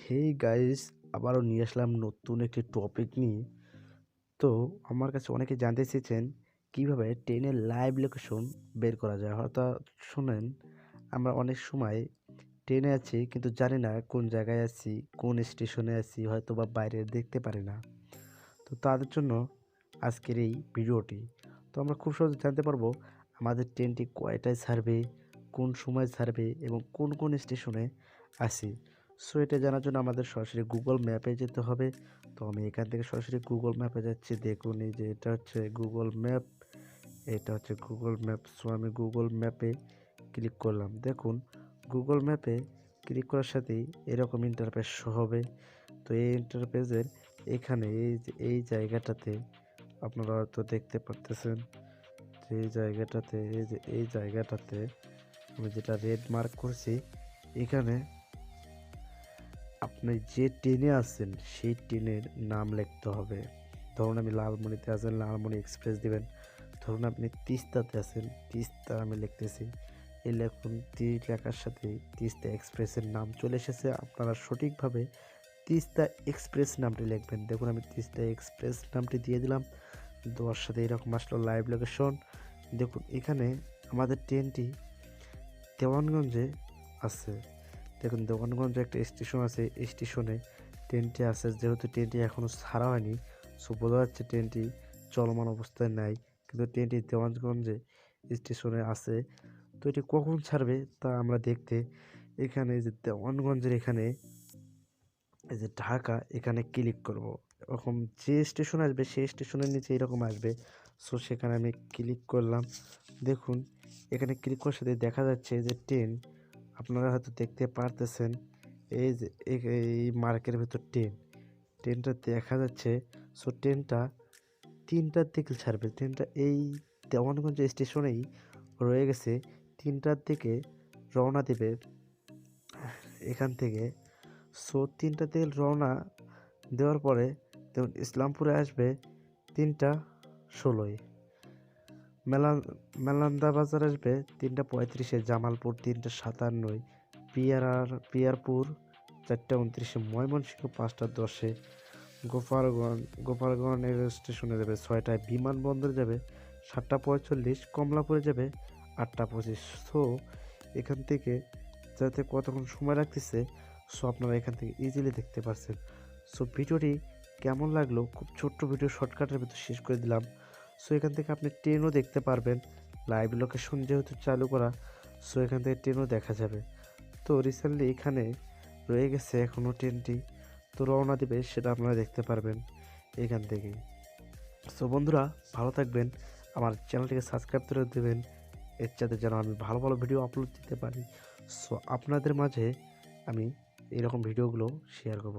Hey guys, আবারও নিয়ে আসলাম নতুন একটি টপিক নিয়ে। তো আমার কাছে অনেকে জানতে চেয়েছেন কিভাবে ট্রেনের লাইভ লোকেশন বের করা যায়। হয়তো শুনেন, আমরা অনেক সময় ট্রেনে আছি কিন্তু জানি না কোন জায়গায় আছি, কোন স্টেশনে আছি, হয়তো বা বাইরে দেখতে পারি না। তো তাদের জন্য আজকের এই ভিডিওটি। তো আমরা খুব সহজে জানতে পারবো আমাদের ট্রেনটি কয়টায় ছাড়বে, কোন সময় ছাড়বে এবং কোন কোন স্টেশনে আছি। সো এটা জানার জন্য আমাদের সরাসরি গুগল ম্যাপে যেতে হবে। তো আমি এখান থেকে সরাসরি গুগল ম্যাপে যাচ্ছি। দেখুন, এই যে এটা হচ্ছে গুগল ম্যাপ, এটা হচ্ছে গুগল ম্যাপ। সো আমি গুগল ম্যাপে ক্লিক করলাম। দেখুন, গুগল ম্যাপে ক্লিক করার সাথেই এরকম ইন্টারফেস শো হবে। তো এই ইন্টারফেসের এখানে এই জায়গাটাতে আপনারা হয়তো দেখতে পারতেছেন যে এই জায়গাটাতে আমি যেটা রেড মার্ক করছি, এখানে আপনি যে ট্রেনে আছেন সেই ট্রেনের নাম লিখতে হবে। ধরুন আমি লালমনিতে আছেন, লালমনি এক্সপ্রেস দিবেন। ধরুন আপনি তিস্তাতে আছেন, তিস্তা আমি লিখতেছি। এই লেখুন, লেখার সাথে তিস্তা এক্সপ্রেসের নাম চলে এসেছে। আপনারা সঠিকভাবে তিস্তা এক্সপ্রেস নামটি লিখবেন। দেখুন, আমি তিস্তা এক্সপ্রেস নামটি দিয়ে দিলাম। দেওয়ার সাথে এরকম আসলো লাইভ লোকেশন। দেখুন, এখানে আমাদের ট্রেনটি দেওয়ানগঞ্জে আছে। দেখুন, দেওয়ানগঞ্জে একটা স্টেশন আছে, এই স্টেশনে ট্রেনটি আছে। যেহেতু ট্রেনটি এখনও ছাড়া হয়নি, সো বোঝা যাচ্ছে ট্রেনটি চলমান অবস্থায় নাই, কিন্তু ট্রেনটি দেওয়ানগঞ্জে স্টেশনে আছে। তো এটি কখন ছাড়বে তা আমরা দেখতে এখানে যে দেওয়ানগঞ্জের এখানে এই যে ঢাকা, এখানে ক্লিক করব। এরকম যে স্টেশন আসবে সেই স্টেশনের নিচে এরকম আসবে। সো সেখানে আমি ক্লিক করলাম। দেখুন, এখানে ক্লিক করার সাথে দেখা যাচ্ছে যে ট্রেন, আপনারা হয়তো দেখতে পারতেছেন এই যে এই মার্কের ভেতর ট্রেনটা দেখা যাচ্ছে। সো ট্রেনটা 3টার দিকে ছাড়বে। ট্রেনটা এই দেওয়ানগঞ্জ স্টেশনেই রয়ে গেছে। 3টার দিকে রওনা দেবে এখান থেকে। সো 3টা থেকে রওনা দেওয়ার পরে দেখুন ইসলামপুরে আসবে 3টা 16-এ। মেলান্দা বাজার আসবে 3টা 35-এ। জামালপুর 3টা 57-এ। পিয়ারপুর 4টা 29-এ। ময়মনসিংহ 5টা 10-এ। গোপালগঞ্জ রেল স্টেশনে যাবে 6টায়। বিমানবন্দরে যাবে 7টা 45। কমলাপুরে যাবে 8টা 25। সো এখান থেকে যাতে কতক্ষণ সময় লাগতেছে, সো আপনারা এখান থেকে ইজিলি দেখতে পারছেন। সো ভিডিওটি কেমন লাগলো, খুব ছোট্ট ভিডিও শর্টকাটের ভিতর শেষ করে দিলাম। সো এখান থেকে আপনি ট্রেনও দেখতে পারবেন, লাইভ লোকেশন যেহেতু চালু করা। সো এখান থেকে ট্রেনও দেখা যাবে। তো রিসেন্টলি এখানে রয়ে গেছে এখনও ট্রেনটি, তো রওনা দিবে, সেটা আপনারা দেখতে পারবেন এখান থেকেই। সো বন্ধুরা, ভালো থাকবেন, আমার চ্যানেলটিকে সাবস্ক্রাইব করে দেবেন, এর সাথে যেন আমি ভালো ভালো ভিডিও আপলোড দিতে পারি। সো আপনাদের মাঝে আমি এরকম ভিডিওগুলো শেয়ার করব।